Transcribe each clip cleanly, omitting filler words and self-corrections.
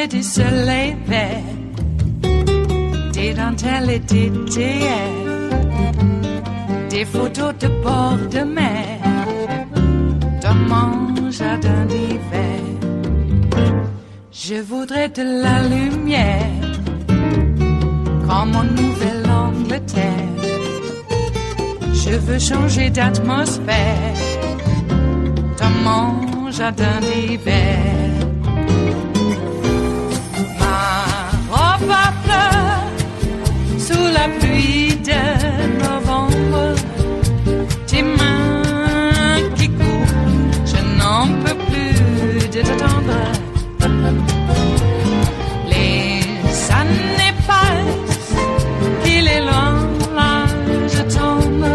et du soleil vert, des dentelles et des théâtres, des photos de bord de mer, dans mon jardin d'hiver. Je voudrais de la lumière, comme en Nouvelle-Angleterre. Je veux changer d'atmosphère, dans mon jardin d'hiver. Ma robe à fleurs, sous la pluie de novembre, tes mains qui courent, je n'en peux plus de t'attendre. Les années passent, il est loin, là je tombe.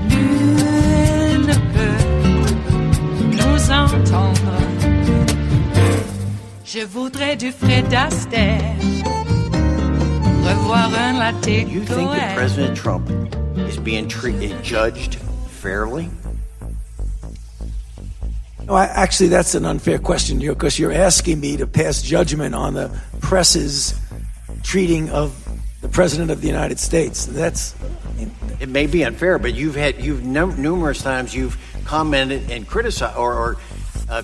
Nul ne peut nous entendre. Je voudrais du Fred Astaire, revoir un latte. You think that President Trump is being judged fairly? No, actually, that's an unfair question, because you're asking me to pass judgment on the press's treating of the President of the United States. It may be unfair, but numerous times you've commented and criticized or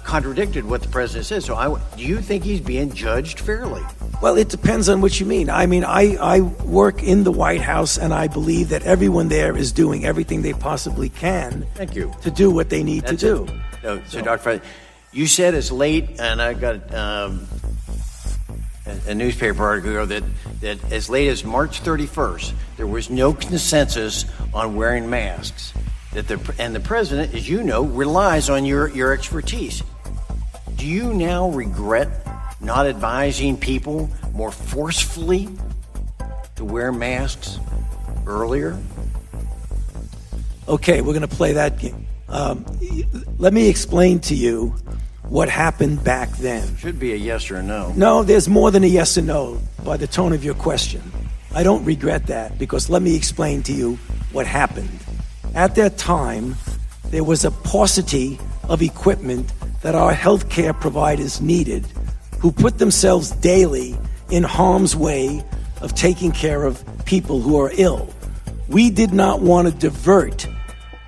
contradicted what the president says. So do you think he's being judged fairly? Well, it depends on what you mean. I mean, I work in the White House, and I believe that everyone there is doing everything they possibly can. Thank you. To do what they need to do. No, so Dr. Fauci, you said as late, and I got a newspaper article that as late as March 31st, there was no consensus on wearing masks. And the president, as you know, relies on your expertise. Do you now regret not advising people more forcefully to wear masks earlier? Okay, we're going to play that game. Let me explain to you what happened back then. Should be a yes or a no. No, there's more than a yes or no by the tone of your question. I don't regret that, because let me explain to you what happened. At that time, there was a paucity of equipment that our healthcare providers needed, who put themselves daily in harm's way of taking care of people who are ill. We did not want to divert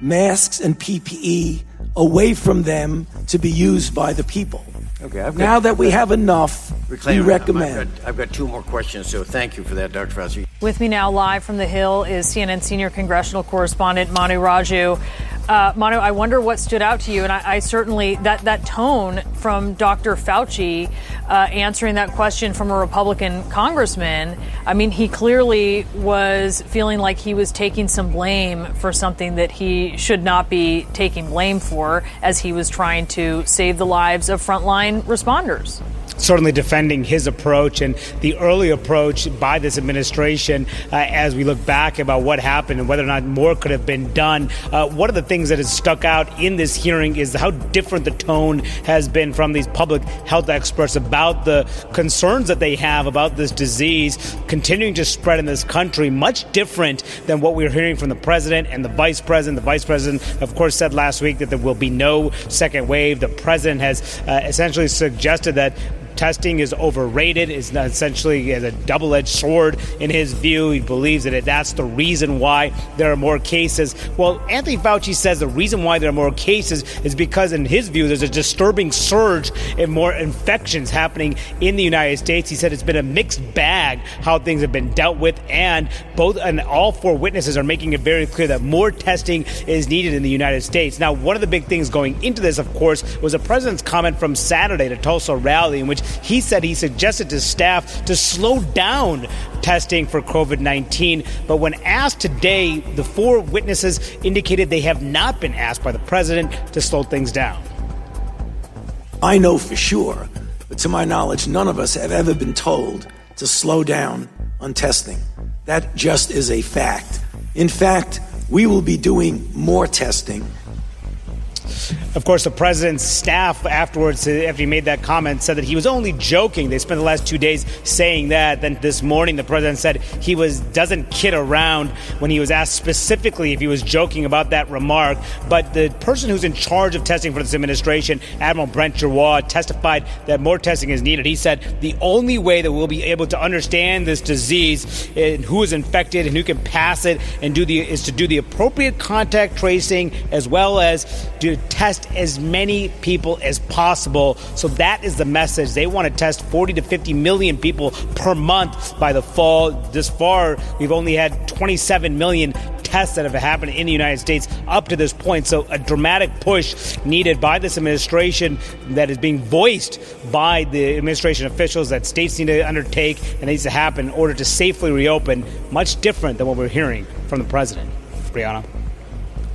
masks and PPE away from them to be used by the people. Okay. Now that we have enough, we recommend. I've got two more questions, so thank you for that, Dr. Fauci. With me now live from the Hill is CNN senior congressional correspondent Manu Raju. Manu, I wonder what stood out to you, and I certainly, that tone from Dr. Fauci answering that question from a Republican congressman, I mean, he clearly was feeling like he was taking some blame for something that he should not be taking blame for, as he was trying to save the lives of frontline responders. Certainly defending his approach and the early approach by this administration as we look back about what happened and whether or not more could have been done. One of the things that has stuck out in this hearing is how different the tone has been from these public health experts about the concerns that they have about this disease continuing to spread in this country, much different than what we were hearing from the president and the vice president. The vice president, of course, said last week that there will be no second wave. The president has essentially suggested that testing is overrated, is essentially as a double-edged sword in his view. He believes that that's the reason why there are more cases. Well, Anthony Fauci says the reason why there are more cases is because, in his view, there's a disturbing surge in more infections happening in the United States. He said it's been a mixed bag how things have been dealt with, and all four witnesses are making it very clear that more testing is needed in the United States. Now, one of the big things going into this, of course, was the president's comment from Saturday at a Tulsa rally in which he said he suggested to staff to slow down testing for COVID-19. But when asked today, the four witnesses indicated they have not been asked by the president to slow things down. I know for sure, but to my knowledge, none of us have ever been told to slow down on testing. That just is a fact. In fact, we will be doing more testing. Of course, the president's staff afterwards, after he made that comment, said that he was only joking. They spent the last 2 days saying that. Then this morning, the president said he doesn't kid around when he was asked specifically if he was joking about that remark. But the person who's in charge of testing for this administration, Admiral Brent Giroir, testified that more testing is needed. He said the only way that we'll be able to understand this disease and who is infected and who can pass it is to do the appropriate contact tracing, as well as to test as many people as possible. So that is the message. They want to test 40 to 50 million people per month by the fall. This far, we've only had 27 million tests that have happened in the United States up to this point. So a dramatic push needed by this administration that is being voiced by the administration officials that states need to undertake and needs to happen in order to safely reopen. Much different than what we're hearing from the president. Brianna.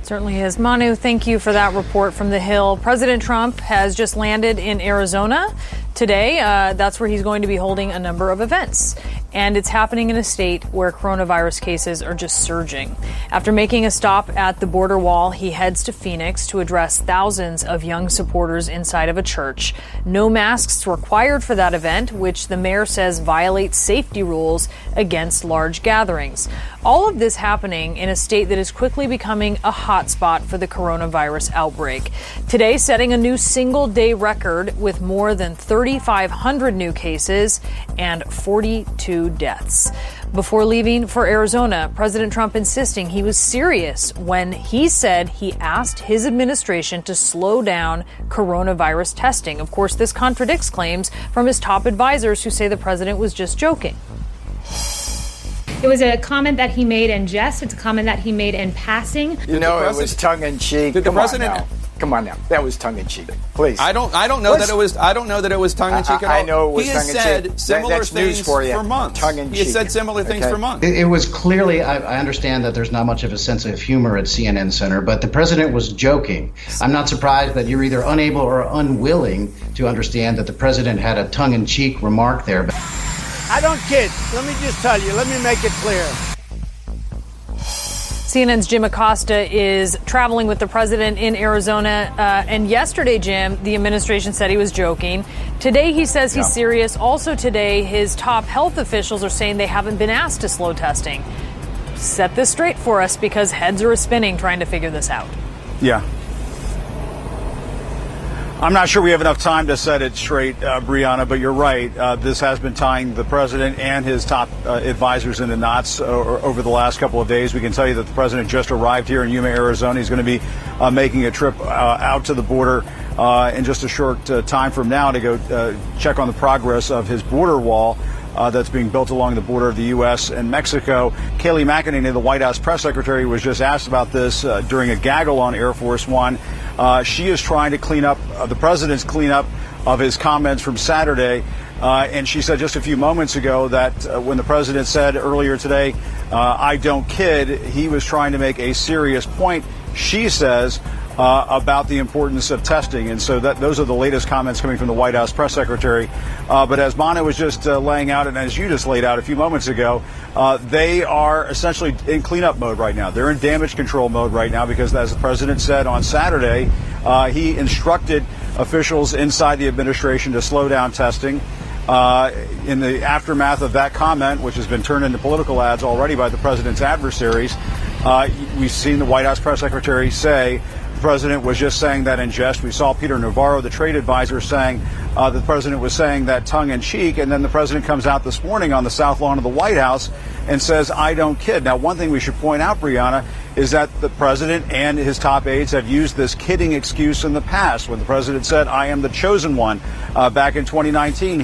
Certainly is. Manu, thank you for that report from the Hill. President Trump has just landed in Arizona today. That's where he's going to be holding a number of events. And it's happening in a state where coronavirus cases are just surging. After making a stop at the border wall, he heads to Phoenix to address thousands of young supporters inside of a church. No masks required for that event, which the mayor says violates safety rules against large gatherings. All of this happening in a state that is quickly becoming a hotspot for the coronavirus outbreak. Today, setting a new single-day record with more than 3,500 new cases and 42 deaths. Before leaving for Arizona, President Trump insisting he was serious when he said he asked his administration to slow down coronavirus testing. Of course, this contradicts claims from his top advisors who say the president was just joking. It was a comment that he made in jest. It's a comment that he made in passing. You know, it was tongue-in-cheek. Did the president? Come on now. That was tongue-in-cheek. Please. I don't know that it was tongue-in-cheek at all. I know it was tongue-in-cheek. He has said similar things for months. Tongue-in-cheek. He has said similar things for months. It was clearly, I understand that there's not much of a sense of humor at CNN Center, but the president was joking. I'm not surprised that you're either unable or unwilling to understand that the president had a tongue-in-cheek remark there. I don't kid. Let me just tell you. Let me make it clear. CNN's Jim Acosta is traveling with the president in Arizona. And yesterday, Jim, the administration said he was joking. Today, he says he's serious. Also today, his top health officials are saying they haven't been asked to slow testing. Set this straight for us, because heads are spinning trying to figure this out. Yeah. I'm not sure we have enough time to set it straight, Brianna, but you're right. This has been tying the president and his top advisors into knots over the last couple of days. We can tell you that the president just arrived here in Yuma, Arizona. He's going to be making a trip out to the border in just a short time from now to go check on the progress of his border wall that's being built along the border of the U.S. and Mexico. Kayleigh McEnany, the White House press secretary, was just asked about this during a gaggle on Air Force One. She is trying to clean up the president's cleanup of his comments from Saturday. And she said just a few moments ago that when the president said earlier today, I don't kid, he was trying to make a serious point, she says, about the importance of testing. And so those are the latest comments coming from the White House press secretary. But as Manu was just laying out, and as you just laid out a few moments ago, they are essentially in cleanup mode right now. They're in damage control mode right now because, as the president said on Saturday, he instructed officials inside the administration to slow down testing. In the aftermath of that comment, which has been turned into political ads already by the president's adversaries, we've seen the White House press secretary say the president was just saying that in jest. We saw Peter Navarro, the trade advisor, saying the president was saying that tongue-in-cheek, and then the president comes out this morning on the South Lawn of the White House and says, I don't kid. Now, one thing we should point out, Brianna, is that the president and his top aides have used this kidding excuse in the past. When the president said, I am the chosen one, back in 2019,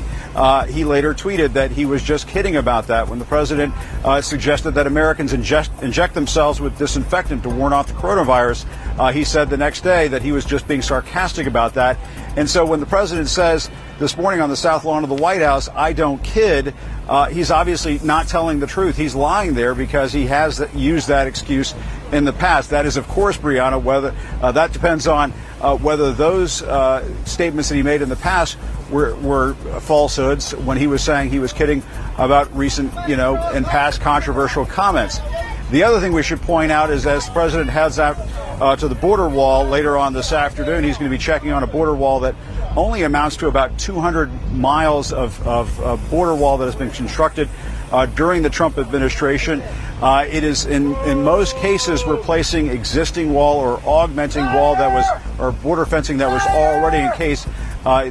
he later tweeted that he was just kidding about that. When the president suggested that Americans inject themselves with disinfectant to warn off the coronavirus, he said the next day that he was just being sarcastic about that. And so when the president says this morning on the South Lawn of the White House, I don't kid, he's obviously not telling the truth. He's lying there because he has used that excuse in the past. That is, of course, Brianna, whether that depends on whether those statements that he made in the past were falsehoods when he was saying he was kidding about recent, and past controversial comments. The other thing we should point out is as the president heads out to the border wall later on this afternoon, he's going to be checking on a border wall that only amounts to about 200 miles of border wall that has been constructed during the Trump administration. It is in most cases replacing existing wall or augmenting wall that was, or border fencing that was already in case.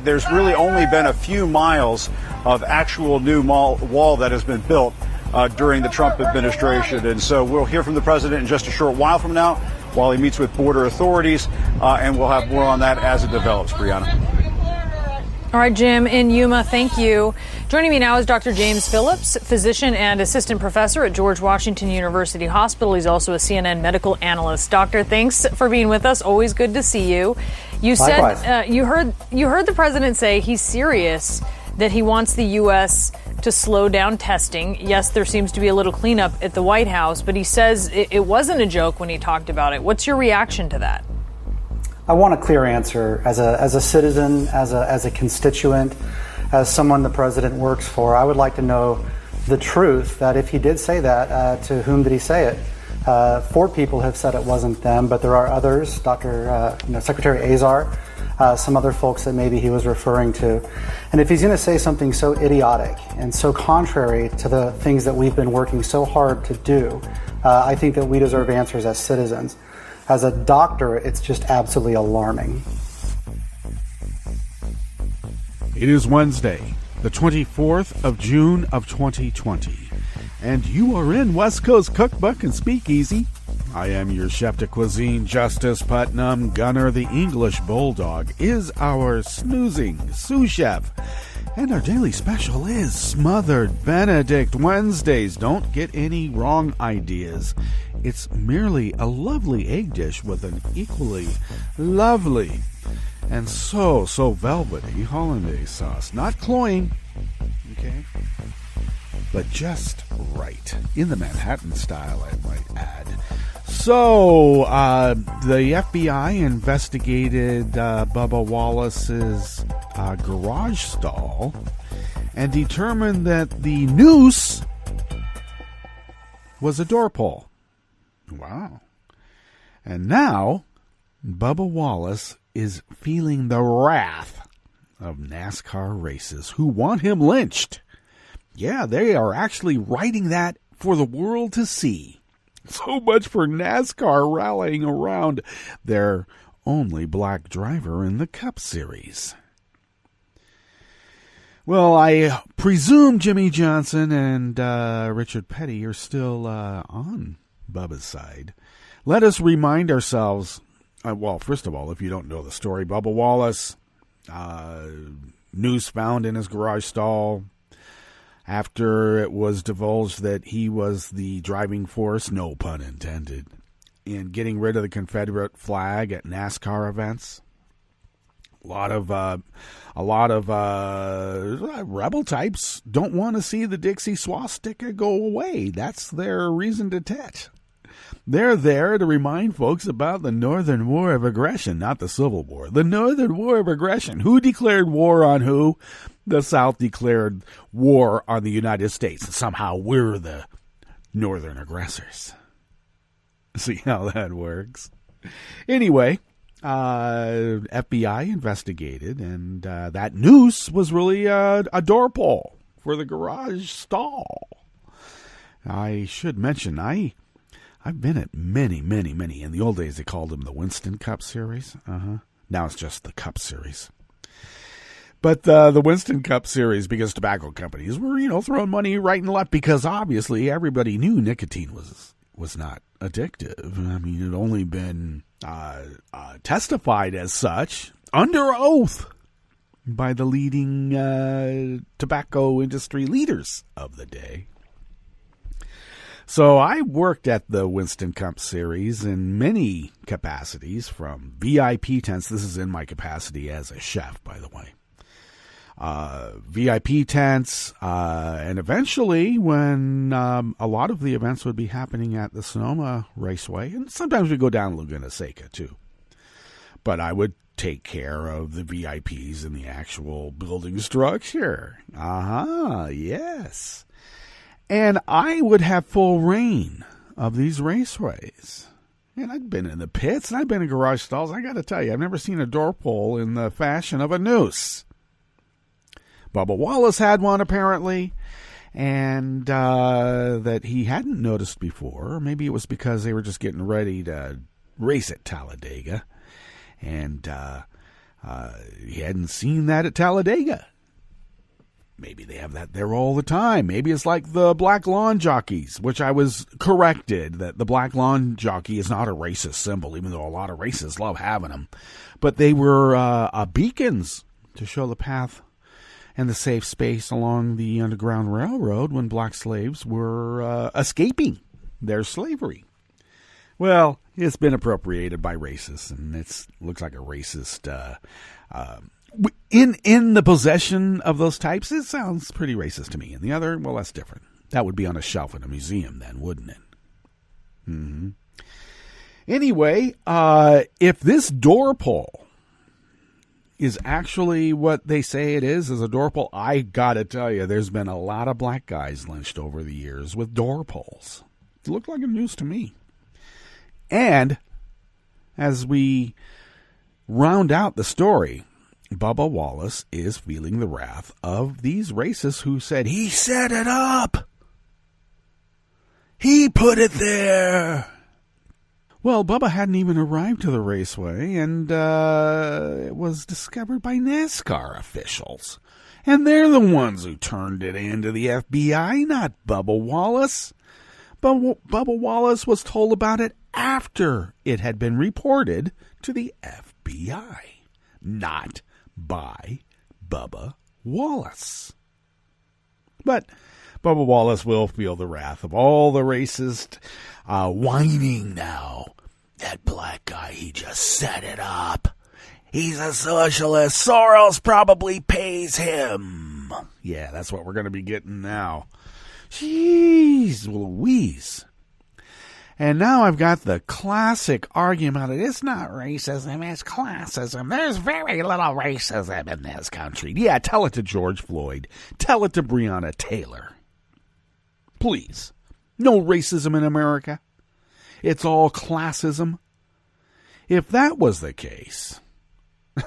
There's really only been a few miles of actual new wall that has been built during the Trump administration. And so we'll hear from the president in just a short while from now while he meets with border authorities, and we'll have more on that as it develops. Brianna. All right, Jim, in Yuma, thank you. Joining me now is Dr. James Phillips, physician and assistant professor at George Washington University Hospital. He's also a CNN medical analyst. Doctor, thanks for being with us. Always good to see you. You said you heard the president say he's serious, that he wants the U.S. to slow down testing. Yes, there seems to be a little cleanup at the White House, but he says it wasn't a joke when he talked about it. What's your reaction to that? I want a clear answer as a citizen, as a constituent, as someone the president works for. I would like to know the truth, that if he did say that, to whom did he say it? 4 people have said it wasn't them, but there are others, Secretary Azar, some other folks that maybe he was referring to. And if he's going to say something so idiotic and so contrary to the things that we've been working so hard to do, I think that we deserve answers as citizens. As a doctor, it's just absolutely alarming. It is Wednesday, the 24th of June of 2020, and you are in West Coast Cookbook and Speakeasy. I am your chef de cuisine, Justice Putnam. Gunner, the English Bulldog, is our snoozing sous chef. And our daily special is Smothered Benedict Wednesdays. Don't get any wrong ideas. It's merely a lovely egg dish with an equally lovely and so velvety hollandaise sauce. Not cloying, okay? But just right. In the Manhattan style, I might add. So, the FBI investigated Bubba Wallace's garage stall and determined that the noose was a door pull. Wow. And now, Bubba Wallace is feeling the wrath of NASCAR racers who want him lynched. Yeah, they are actually writing that for the world to see. So much for NASCAR rallying around their only black driver in the Cup Series. Well, I presume Jimmy Johnson and Richard Petty are still on Bubba's side. Let us remind ourselves, well, first of all, if you don't know the story, Bubba Wallace, noose found in his garage stall after it was divulged that he was the driving force, no pun intended, in getting rid of the Confederate flag at NASCAR events. A lot of rebel types don't want to see the Dixie swastika go away. That's their reason to tet. They're there to remind folks about the Northern War of Aggression, not the Civil War. The Northern War of Aggression. Who declared war on who? The South declared war on the United States. And somehow we're the Northern aggressors. See how that works? Anyway, FBI investigated, and that noose was really a door pull for the garage stall. I should mention, I've been at many. In the old days, they called them the Winston Cup Series. Now it's just the Cup Series. But the Winston Cup Series, because tobacco companies were, throwing money right and left, because obviously everybody knew nicotine was not addictive. I mean, it had only been testified as such under oath by the leading tobacco industry leaders of the day. So I worked at the Winston Cup Series in many capacities, from VIP tents. This is in my capacity as a chef, by the way. VIP tents, and eventually when a lot of the events would be happening at the Sonoma Raceway, and sometimes we go down Laguna Seca too. But I would take care of the VIPs in the actual building structure. Yes. And I would have full reign of these raceways. And I've been in the pits and I've been in garage stalls. I got to tell you, I've never seen a door pull in the fashion of a noose. Bubba Wallace had one apparently, and that he hadn't noticed before. Maybe it was because they were just getting ready to race at Talladega, and he hadn't seen that at Talladega. Maybe they have that there all the time. Maybe it's like the black lawn jockeys, which I was corrected that the black lawn jockey is not a racist symbol, even though a lot of racists love having them. But they were beacons to show the path and the safe space along the Underground Railroad when black slaves were escaping their slavery. Well, it's been appropriated by racists, and it looks like a racist. In the possession of those types, it sounds pretty racist to me. And the other, well, that's different. That would be on a shelf in a museum then, wouldn't it? Mm-hmm. Anyway, if this door pull is actually what they say it is a door pull, I gotta tell you, there's been a lot of black guys lynched over the years with door pulls. It looked like a noose to me. And as we round out the story, Bubba Wallace is feeling the wrath of these racists who said, he set it up. He put it there. Well, Bubba hadn't even arrived to the raceway, and it was discovered by NASCAR officials. And they're the ones who turned it into the FBI, not Bubba Wallace. Bubba Wallace was told about it after it had been reported to the FBI, not by Bubba Wallace. But Bubba Wallace will feel the wrath of all the racist whining now. That black guy, he just set it up. He's a socialist. Soros probably pays him. Yeah, that's what we're going to be getting now. Jeez Louise. And now I've got the classic argument that it's not racism, it's classism. There's very little racism in this country. Yeah, tell it to George Floyd. Tell it to Breonna Taylor. Please. No racism in America. It's all classism. If that was the case,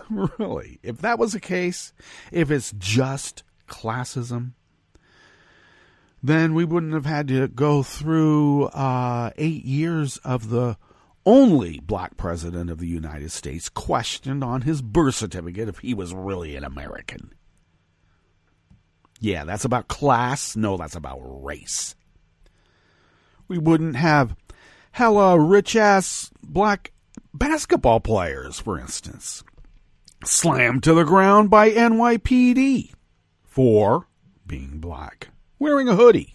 really, if that was the case, if it's just classism, then we wouldn't have had to go through 8 years of the only black president of the United States questioned on his birth certificate if he was really an American. Yeah, that's about class. No, that's about race. We wouldn't have hella rich-ass black basketball players, for instance, slammed to the ground by NYPD for being black. Wearing a hoodie.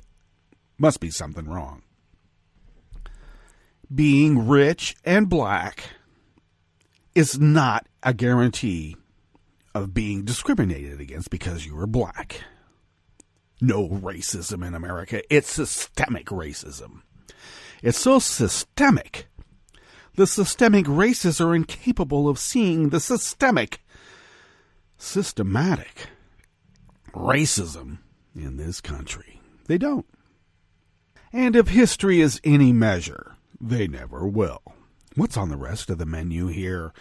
Must be something wrong. Being rich and black is not a guarantee of being discriminated against because you are black. No racism in America. It's systemic racism. It's so systemic. The systemic racists are incapable of seeing the systematic racism in this country. They don't. And if history is any measure, they never will. What's on the rest of the menu here?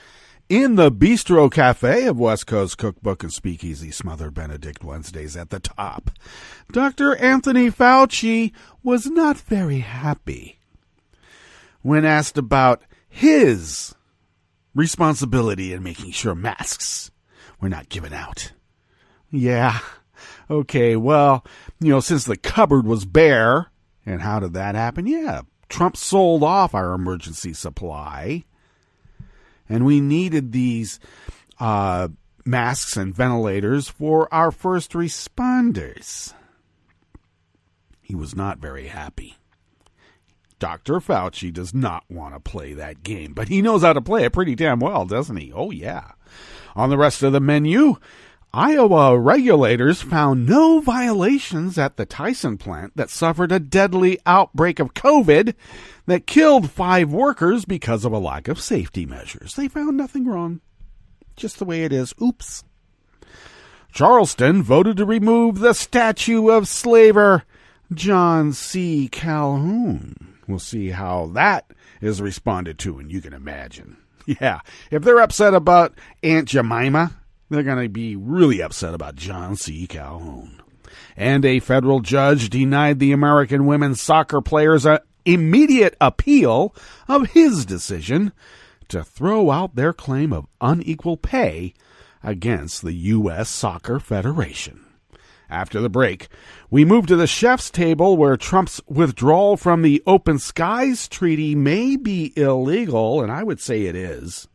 In the Bistro Cafe of West Coast Cookbook and Speakeasy, Smothered Benedict Wednesdays at the top. Dr. Anthony Fauci was not very happy when asked about his responsibility in making sure masks were not given out. Yeah. Okay, well, since the cupboard was bare, and how did that happen? Yeah, Trump sold off our emergency supply, and we needed these masks and ventilators for our first responders. He was not very happy. Dr. Fauci does not want to play that game, but he knows how to play it pretty damn well, doesn't he? Oh, yeah. On the rest of the menu, Iowa regulators found no violations at the Tyson plant that suffered a deadly outbreak of COVID that killed 5 workers because of a lack of safety measures. They found nothing wrong. Just the way it is. Oops. Charleston voted to remove the statue of slaver John C Calhoun. We'll see how that is responded to, and you can imagine. Yeah, if they're upset about Aunt Jemima, they're going to be really upset about John C. Calhoun. And a federal judge denied the American women's soccer players an immediate appeal of his decision to throw out their claim of unequal pay against the U.S. Soccer Federation. After the break, we move to the chef's table where Trump's withdrawal from the Open Skies Treaty may be illegal, and I would say it is.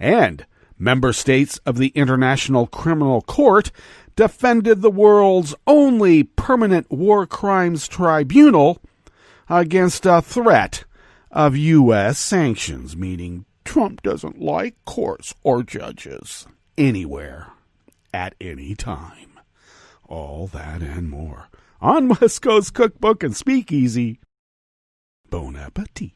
And member states of the International Criminal Court defended the world's only permanent war crimes tribunal against a threat of U.S. sanctions, meaning Trump doesn't like courts or judges anywhere at any time. All that and more on West Coast Cookbook and Speakeasy. Bon appetit.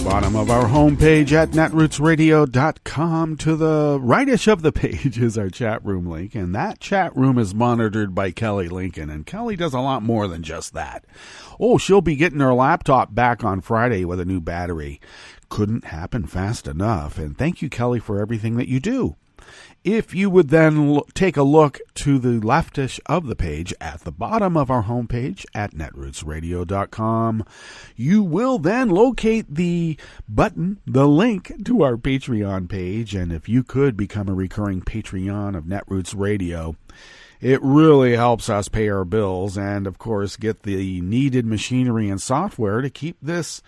Bottom of our homepage at netrootsradio.com. To the rightish of the page is our chat room link, and that chat room is monitored by Kelly Lincoln, and Kelly does a lot more than just that. Oh, she'll be getting her laptop back on Friday with a new battery. Couldn't happen fast enough, and thank you, Kelly, for everything that you do. If you would then take a look to the leftish of the page at the bottom of our homepage at netrootsradio.com, you will then locate the button, the link to our Patreon page. And if you could become a recurring Patreon of Netroots Radio, it really helps us pay our bills and, of course, get the needed machinery and software to keep this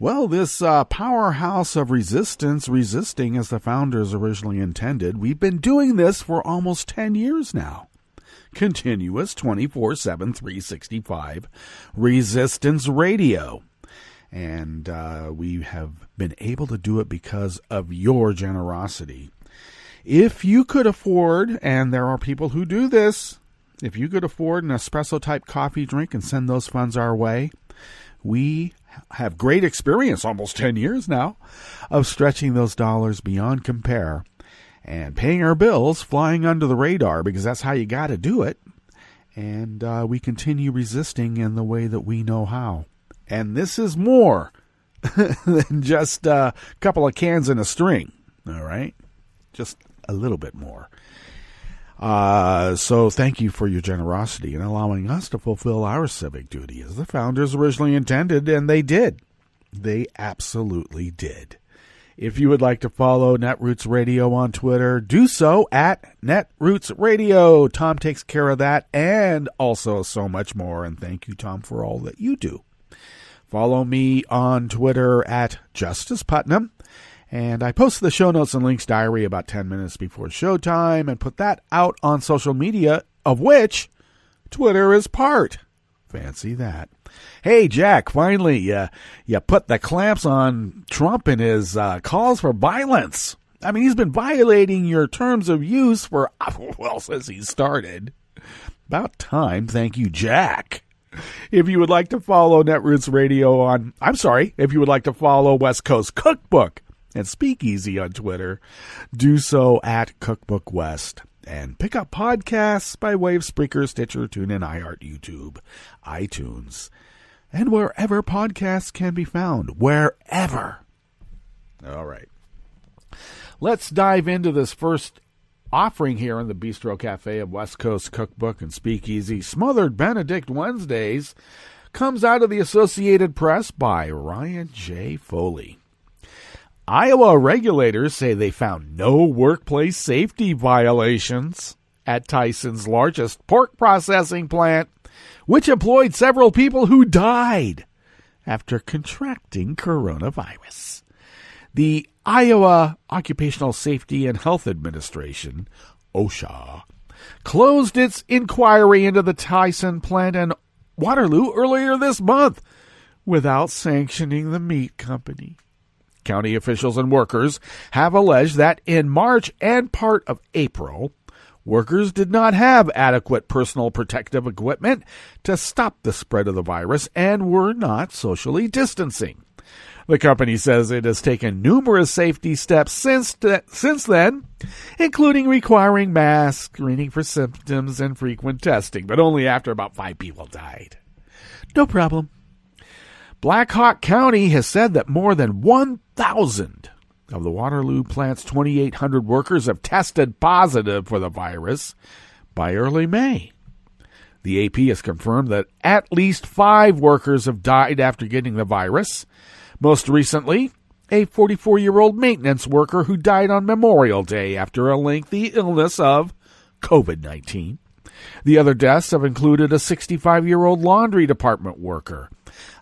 powerhouse of resistance resisting as the founders originally intended. We've been doing this for almost 10 years now. Continuous 24/7, 365 resistance radio. And we have been able to do it because of your generosity. If you could afford, and there are people who do this, if you could afford an espresso-type coffee drink and send those funds our way, we have great experience, almost 10 years now, of stretching those dollars beyond compare and paying our bills, flying under the radar, because that's how you got to do it. And we continue resisting in the way that we know how. And this is more than just a couple of cans and a string, all right? Just a little bit more. So thank you for your generosity in allowing us to fulfill our civic duty as the founders originally intended, and they did. They absolutely did. If you would like to follow Netroots Radio on Twitter, do so at Netroots Radio. Tom takes care of that and also so much more, and thank you, Tom, for all that you do. Follow me on Twitter at Justice Putnam. And I post the show notes and links diary about 10 minutes before showtime and put that out on social media, of which Twitter is part. Fancy that. Hey, Jack, finally, you put the clamps on Trump and his calls for violence. I mean, he's been violating your terms of use for, well, since he started. About time. Thank you, Jack. If you would like to follow Netroots Radio if you would like to follow West Coast Cookbook and Speakeasy on Twitter, do so at Cookbook West. And pick up podcasts by way of Spreaker, Stitcher, TuneIn, iHeart, YouTube, iTunes, and wherever podcasts can be found. Wherever. All right. Let's dive into this first offering here in the Bistro Cafe of West Coast Cookbook and Speakeasy. Smothered Benedict Wednesdays comes out of the Associated Press by Ryan J. Foley. Iowa regulators say they found no workplace safety violations at Tyson's largest pork processing plant, which employed several people who died after contracting coronavirus. The Iowa Occupational Safety and Health Administration, OSHA, closed its inquiry into the Tyson plant in Waterloo earlier this month without sanctioning the meat company. County officials and workers have alleged that in March and part of April, workers did not have adequate personal protective equipment to stop the spread of the virus and were not socially distancing. The company says it has taken numerous safety steps since then, including requiring masks, screening for symptoms, and frequent testing, but only after about 5 people died. No problem. Black Hawk County has said that more than 1,000 of the Waterloo plant's 2,800 workers have tested positive for the virus by early May. The AP has confirmed that at least 5 workers have died after getting the virus. Most recently, a 44-year-old maintenance worker who died on Memorial Day after a lengthy illness of COVID-19. The other deaths have included a 65-year-old laundry department worker,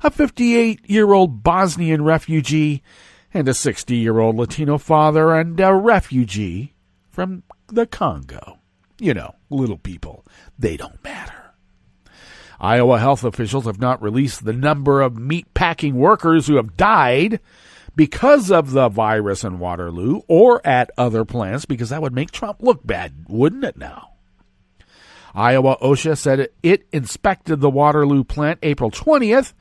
a 58-year-old Bosnian refugee, and a 60-year-old Latino father and a refugee from the Congo. You know, little people, they don't matter. Iowa health officials have not released the number of meat-packing workers who have died because of the virus in Waterloo or at other plants, because that would make Trump look bad, wouldn't it now? Iowa OSHA said it inspected the Waterloo plant April 20th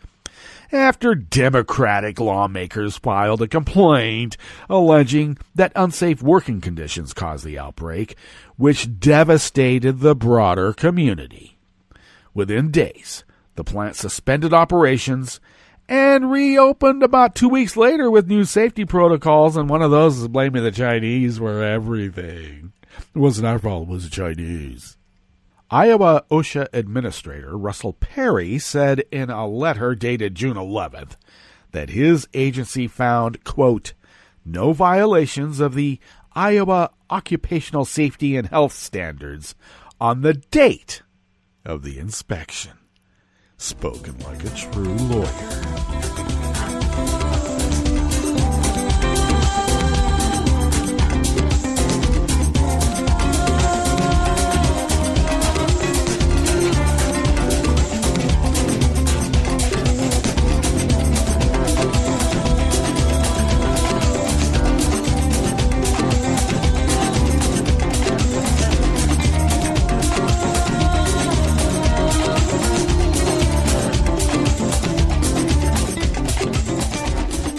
after Democratic lawmakers filed a complaint alleging that unsafe working conditions caused the outbreak, which devastated the broader community. Within days, the plant suspended operations and reopened about 2 weeks later with new safety protocols, and one of those is blaming the Chinese for everything. It wasn't our fault, it was the Chinese. Iowa OSHA Administrator Russell Perry said in a letter dated June 11th that his agency found, quote, no violations of the Iowa Occupational Safety and Health Standards on the date of the inspection. Spoken like a true lawyer.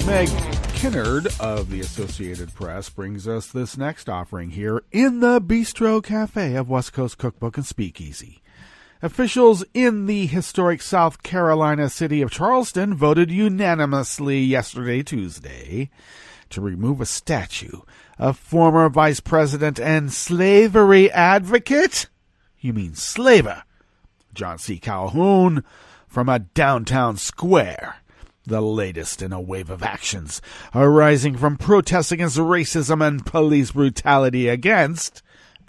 Meg Kinnard of the Associated Press brings us this next offering here in the Bistro Cafe of West Coast Cookbook and Speakeasy. Officials in the historic South Carolina city of Charleston voted unanimously yesterday, Tuesday, to remove a statue of former Vice President and slavery advocate, you mean slaver, John C Calhoun, from a downtown square. The latest in a wave of actions arising from protests against racism and police brutality against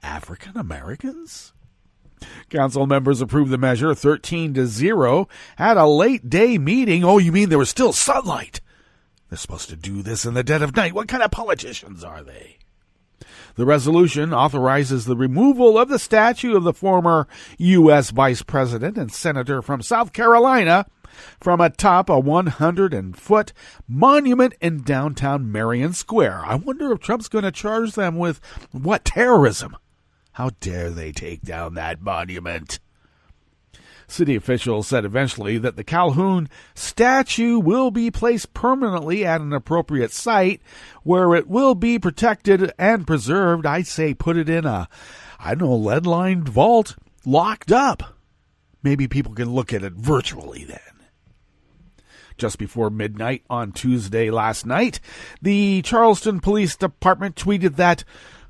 African Americans. Council members approved the measure 13-0 at a late day meeting. Oh, you mean there was still sunlight? They're supposed to do this in the dead of night. What kind of politicians are they? The resolution authorizes the removal of the statue of the former U.S. Vice President and Senator from South Carolina from atop a 100-foot monument in downtown Marion Square. I wonder if Trump's going to charge them with, what, terrorism? How dare they take down that monument? City officials said eventually that the Calhoun statue will be placed permanently at an appropriate site where it will be protected and preserved. I'd say put it in a, lead-lined vault, locked up. Maybe people can look at it virtually then. Just before midnight on Tuesday last night, the Charleston Police Department tweeted that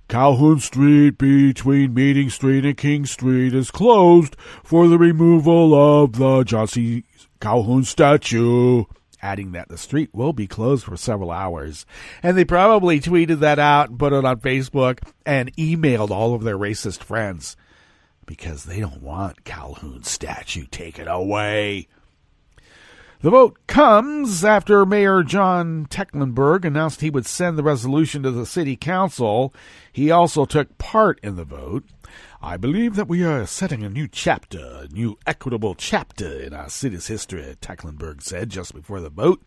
Calhoun Street between Meeting Street and King Street is closed for the removal of the John C. Calhoun statue, adding that the street will be closed for several hours. And they probably tweeted that out and put it on Facebook and emailed all of their racist friends because they don't want Calhoun's statue taken away. The vote comes after Mayor John Tecklenburg announced he would send the resolution to the city council. He also took part in the vote. I believe that we are setting a new chapter, a new equitable chapter in our city's history, Tecklenburg said just before the vote.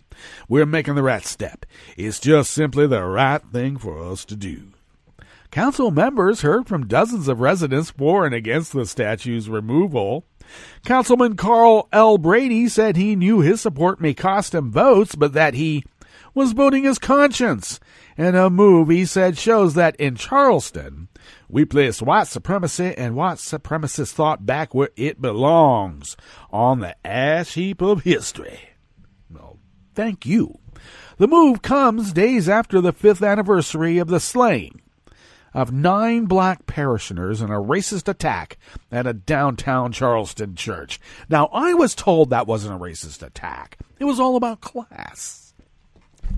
We're making the right step. It's just simply the right thing for us to do. Council members heard from dozens of residents for and against the statue's removal. Councilman Carl L. Brady said he knew his support may cost him votes, but that he was voting his conscience. In a move he said shows that in Charleston, we place white supremacy and white supremacist thought back where it belongs, on the ash heap of history. Well, thank you. The move comes days after the 5th anniversary of the slaying of 9 black parishioners in a racist attack at a downtown Charleston church. Now, I was told that wasn't a racist attack. It was all about class.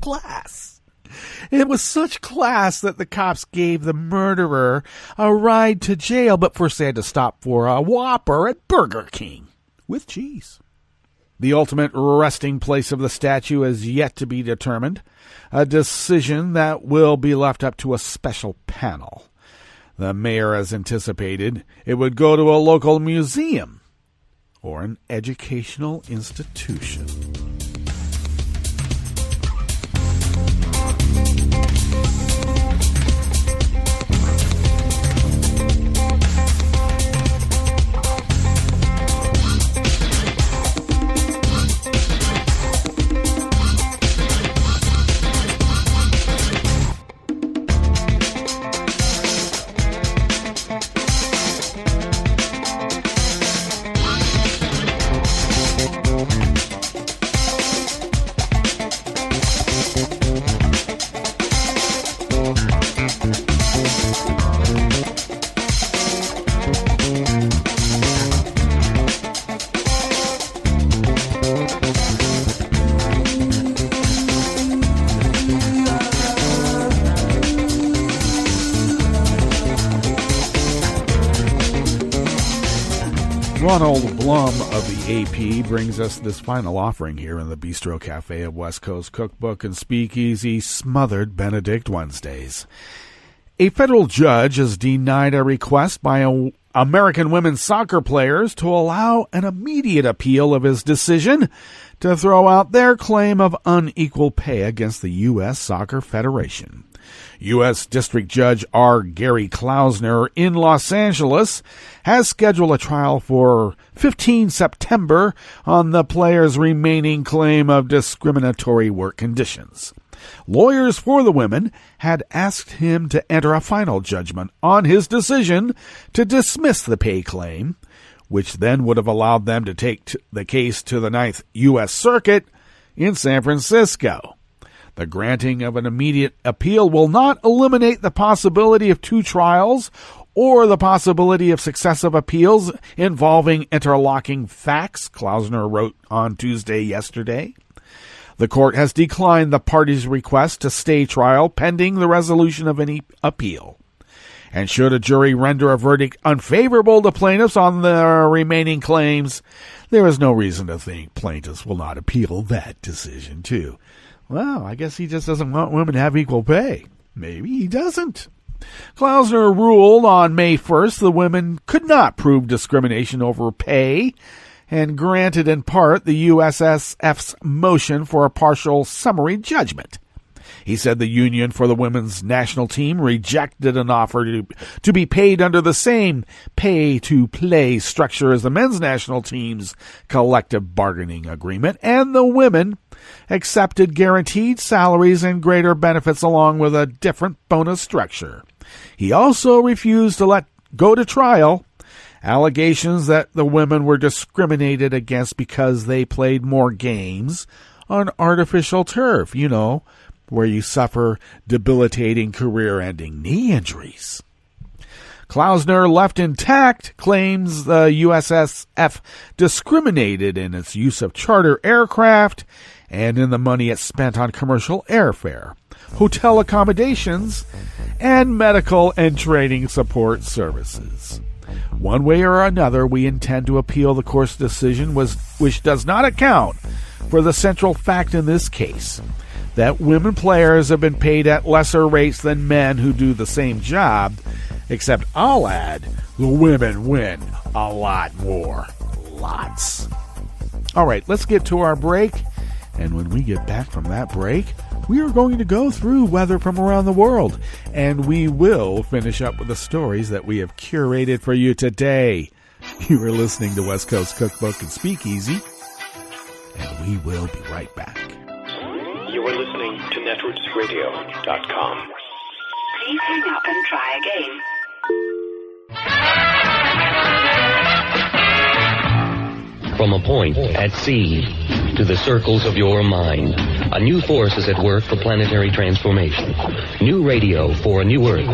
Class. It was such class that the cops gave the murderer a ride to jail, but first they had to stop for a Whopper at Burger King with cheese. The ultimate resting place of the statue is yet to be determined, a decision that will be left up to a special panel. The mayor has anticipated it would go to a local museum or an educational institution. Ronald Blum of the AP brings us this final offering here in the Bistro Cafe of West Coast Cookbook and Speakeasy, Smothered Benedict Wednesdays. A federal judge has denied a request by American women's soccer players to allow an immediate appeal of his decision to throw out their claim of unequal pay against the U.S. Soccer Federation. U.S. District Judge R. Gary Klausner in Los Angeles has scheduled a trial for 15 September on the players' remaining claim of discriminatory work conditions. Lawyers for the women had asked him to enter a final judgment on his decision to dismiss the pay claim, which then would have allowed them to take the case to the 9th U.S. Circuit in San Francisco. The granting of an immediate appeal will not eliminate the possibility of 2 trials or the possibility of successive appeals involving interlocking facts, Klausner wrote on Tuesday yesterday. The court has declined the parties' request to stay trial pending the resolution of any appeal. And should a jury render a verdict unfavorable to plaintiffs on the remaining claims, there is no reason to think plaintiffs will not appeal that decision too. Well, I guess he just doesn't want women to have equal pay. Maybe he doesn't. Klausner ruled on May 1st the women could not prove discrimination over pay and granted in part the USSF's motion for a partial summary judgment. He said the union for the women's national team rejected an offer to be paid under the same pay-to-play structure as the men's national team's collective bargaining agreement, and the women accepted guaranteed salaries and greater benefits along with a different bonus structure. He also refused to let go to trial allegations that the women were discriminated against because they played more games on artificial turf, where you suffer debilitating career-ending knee injuries. Klausner, left intact, claims the USSF discriminated in its use of charter aircraft and in the money it spent on commercial airfare, hotel accommodations, and medical and training support services. One way or another, we intend to appeal the court's decision, which does not account for the central fact in this case, that women players have been paid at lesser rates than men who do the same job, except I'll add, the women win a lot more. Lots. All right, let's get to our break. And when we get back from that break, we are going to go through weather from around the world. And we will finish up with the stories that we have curated for you today. You are listening to West Coast Cookbook and Speakeasy. And we will be right back. You are listening to netrootsradio.com. Please hang up and try again. From a point at sea to the circles of your mind, a new force is at work for planetary transformation. New radio for a new Earth.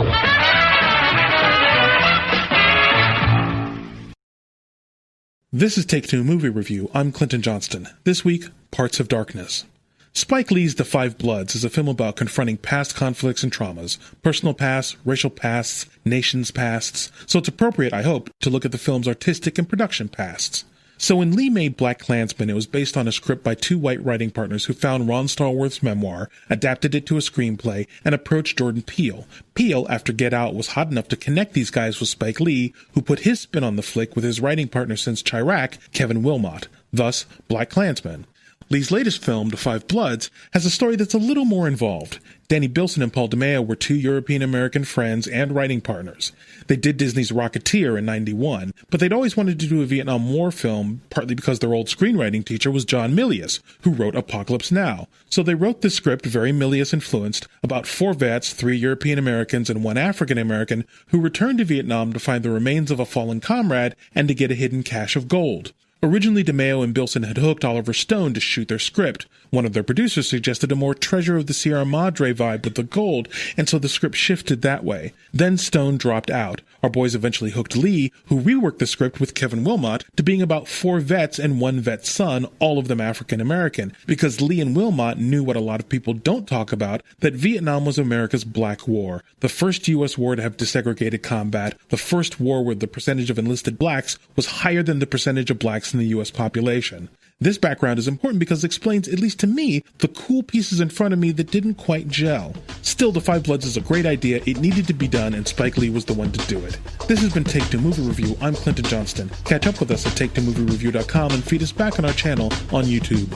This is Take Two Movie Review. I'm Clinton Johnston. This week, Parts of Darkness. Spike Lee's The Five Bloods is a film about confronting past conflicts and traumas, personal pasts, racial pasts, nations' pasts, so it's appropriate, I hope, to look at the film's artistic and production pasts. So when Lee made Black Klansman, it was based on a script by two white writing partners who found Ron Stallworth's memoir, adapted it to a screenplay, and approached Jordan Peele. Peele, after Get Out, was hot enough to connect these guys with Spike Lee, who put his spin on the flick with his writing partner since Chirac, Kevin Willmott. Thus, Black Klansman. Lee's latest film, The Five Bloods, has a story that's a little more involved. Danny Bilson and Paul DeMeo were two European-American friends and writing partners. They did Disney's Rocketeer in '91, but they'd always wanted to do a Vietnam War film, partly because their old screenwriting teacher was John Milius, who wrote Apocalypse Now. So they wrote this script, very Milius-influenced, about four vets, three European-Americans and one African-American, who returned to Vietnam to find the remains of a fallen comrade and to get a hidden cache of gold. Originally, DeMeo and Bilson had hooked Oliver Stone to shoot their script. One of their producers suggested a more Treasure of the Sierra Madre vibe with the gold, and so the script shifted that way. Then Stone dropped out. Our boys eventually hooked Lee, who reworked the script with Kevin Willmott to being about four vets and one vet's son, all of them African-American, because Lee and Willmott knew what a lot of people don't talk about, that Vietnam was America's Black War, the first U.S. war to have desegregated combat, the first war where the percentage of enlisted blacks was higher than the percentage of blacks in the U.S. population. This background is important because it explains, at least to me, the cool pieces in front of me that didn't quite gel. Still, The Five Bloods is a great idea, it needed to be done, and Spike Lee was the one to do it. This has been Take Two Movie Review. I'm Clinton Johnston. Catch up with us at TakeTwoMovieReview.com and feed us back on our channel on YouTube.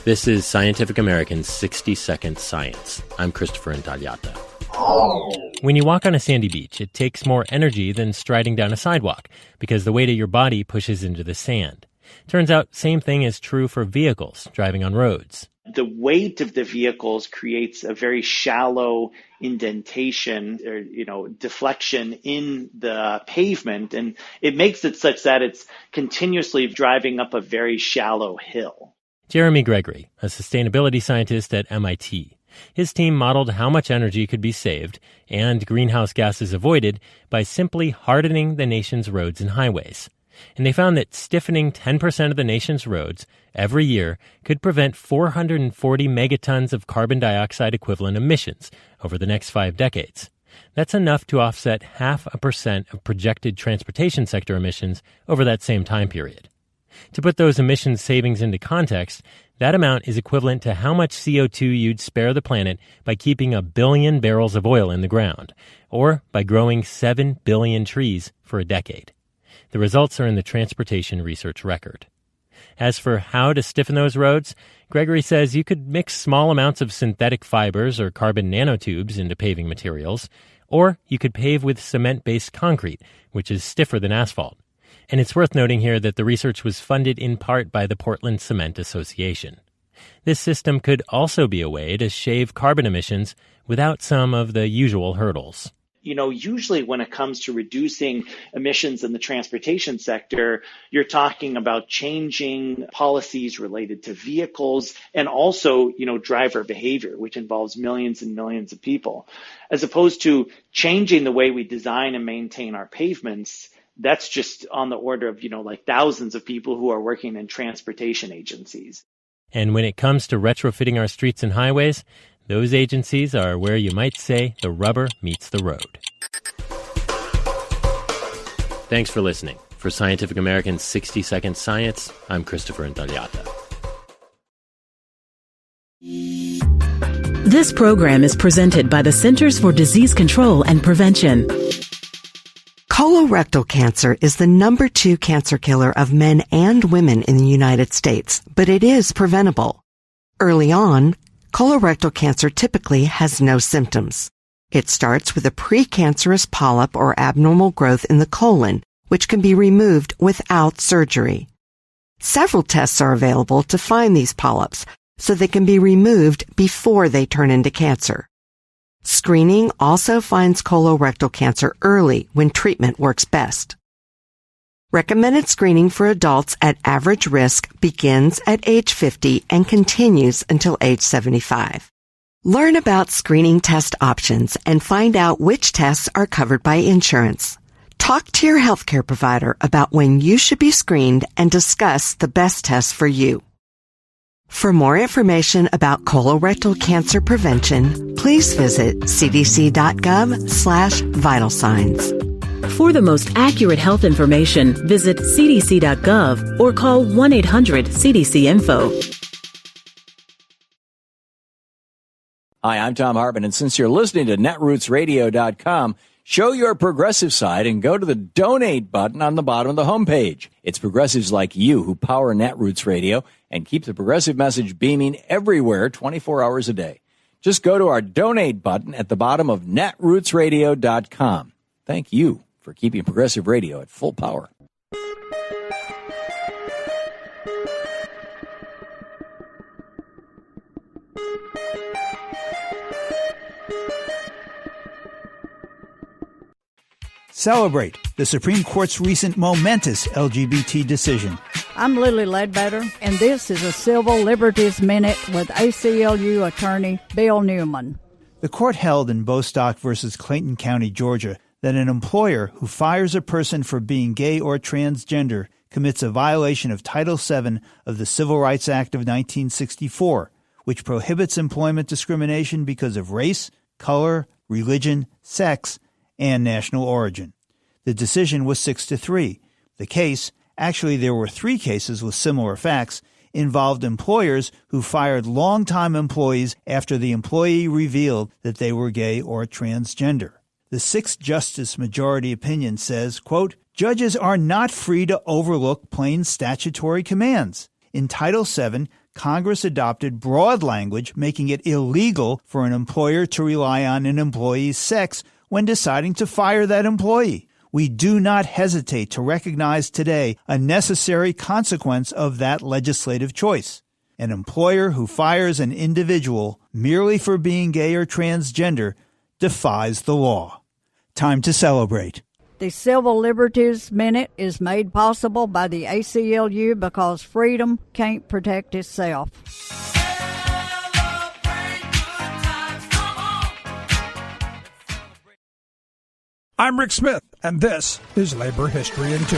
This is Scientific American's 60-Second Science. I'm Christopher Intagliata. When you walk on a sandy beach, it takes more energy than striding down a sidewalk because the weight of your body pushes into the sand. Turns out, same thing is true for vehicles driving on roads. The weight of the vehicles creates a very shallow indentation or, deflection in the pavement, and it makes it such that it's continuously driving up a very shallow hill. Jeremy Gregory, a sustainability scientist at MIT. His team modeled how much energy could be saved and greenhouse gases avoided by simply hardening the nation's roads and highways. And they found that stiffening 10% of the nation's roads every year could prevent 440 megatons of carbon dioxide equivalent emissions over the next 5 decades. That's enough to offset 0.5% of projected transportation sector emissions over that same time period. To put those emissions savings into context, that amount is equivalent to how much CO2 you'd spare the planet by keeping 1 billion barrels of oil in the ground, or by growing 7 billion trees for a decade. The results are in the Transportation Research Record. As for how to stiffen those roads, Gregory says you could mix small amounts of synthetic fibers or carbon nanotubes into paving materials, or you could pave with cement-based concrete, which is stiffer than asphalt. And it's worth noting here that the research was funded in part by the Portland Cement Association. This system could also be a way to shave carbon emissions without some of the usual hurdles. Usually when it comes to reducing emissions in the transportation sector, you're talking about changing policies related to vehicles and also, driver behavior, which involves millions and millions of people. As opposed to changing the way we design and maintain our pavements, that's just on the order of, thousands of people who are working in transportation agencies. And when it comes to retrofitting our streets and highways, those agencies are where you might say the rubber meets the road. Thanks for listening. For Scientific American's 60-Second Science, I'm Christopher Intagliata. This program is presented by the Centers for Disease Control and Prevention. Colorectal cancer is the number 2 cancer killer of men and women in the United States, but it is preventable. Early on, colorectal cancer typically has no symptoms. It starts with a precancerous polyp or abnormal growth in the colon, which can be removed without surgery. Several tests are available to find these polyps, so they can be removed before they turn into cancer. Screening also finds colorectal cancer early when treatment works best. Recommended screening for adults at average risk begins at age 50 and continues until age 75. Learn about screening test options and find out which tests are covered by insurance. Talk to your healthcare provider about when you should be screened and discuss the best tests for you. For more information about colorectal cancer prevention, please visit cdc.gov/vital signs. For the most accurate health information, visit cdc.gov or call 1-800-CDC-INFO. Hi, I'm Tom Hartman, and since you're listening to netrootsradio.com, show your progressive side and go to the donate button on the bottom of the homepage. It's progressives like you who power Netroots Radio and keep the progressive message beaming everywhere 24 hours a day. Just go to our donate button at the bottom of netrootsradio.com. Thank you for keeping progressive radio at full power. Celebrate the Supreme Court's recent momentous LGBT decision. I'm Lily Ledbetter, and this is a Civil Liberties Minute with ACLU attorney Bill Newman. The court held in Bostock versus Clayton County, Georgia, that an employer who fires a person for being gay or transgender commits a violation of Title VII of the Civil Rights Act of 1964, which prohibits employment discrimination because of race, color, religion, sex, and national origin. The decision was 6-3. The case, actually there were 3 cases with similar facts, involved employers who fired longtime employees after the employee revealed that they were gay or transgender. The 6-justice majority opinion says, quote, "Judges are not free to overlook plain statutory commands. In Title VII, Congress adopted broad language making it illegal for an employer to rely on an employee's sex when deciding to fire that employee. We do not hesitate to recognize today a necessary consequence of that legislative choice. An employer who fires an individual merely for being gay or transgender defies the law." Time to celebrate. The Civil Liberties Minute is made possible by the ACLU because freedom can't protect itself. I'm Rick Smith, and this is Labor History in 2.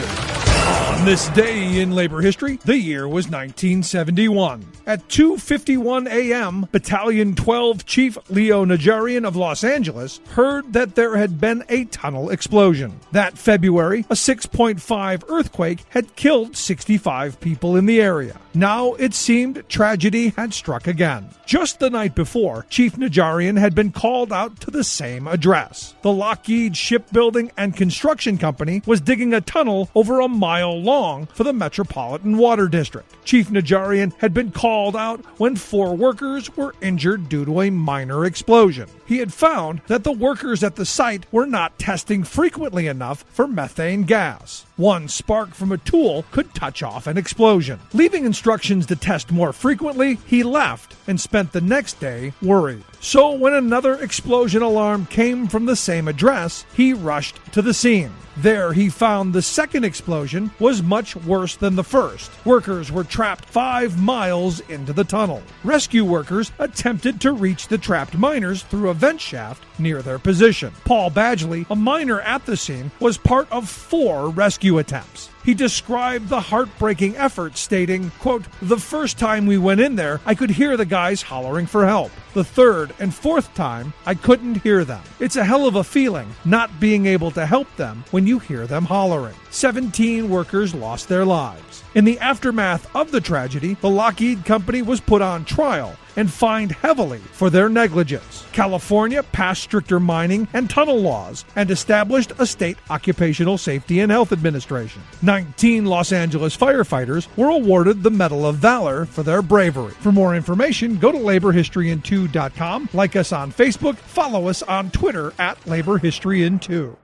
On this day in labor history, the year was 1971. At 2:51 a.m., Battalion 12 Chief Leo Najarian of Los Angeles heard that there had been a tunnel explosion. That February, a 6.5 earthquake had killed 65 people in the area. Now it seemed tragedy had struck again. Just the night before, Chief Najarian had been called out to the same address. The Lockheed Shipbuilding and Construction Company was digging a tunnel over a mile long for the Metropolitan Water District. Chief Najarian had been called out when 4 workers were injured due to a minor explosion. He had found that the workers at the site were not testing frequently enough for methane gas. One spark from a tool could touch off an explosion. Leaving instructions to test more frequently, he left and spent the next day worried. So when another explosion alarm came from the same address, he rushed to the scene. There he found the second explosion was much worse than the first. Workers were trapped 5 miles into the tunnel. Rescue workers attempted to reach the trapped miners through a vent shaft near their position. Paul Badgley, a miner at the scene, was part of 4 rescue attempts. He described the heartbreaking effort, stating, quote, "The first time we went in there, I could hear the guys hollering for help. The third and fourth time, I couldn't hear them. It's a hell of a feeling not being able to help them when you hear them hollering." 17 workers lost their lives. In the aftermath of the tragedy, the Lockheed Company was put on trial and fined heavily for their negligence. California passed stricter mining and tunnel laws and established a state occupational safety and health administration. 19 Los Angeles firefighters were awarded the Medal of Valor for their bravery. For more information, go to laborhistoryin2.com, like us on Facebook, follow us on Twitter at laborhistoryin2.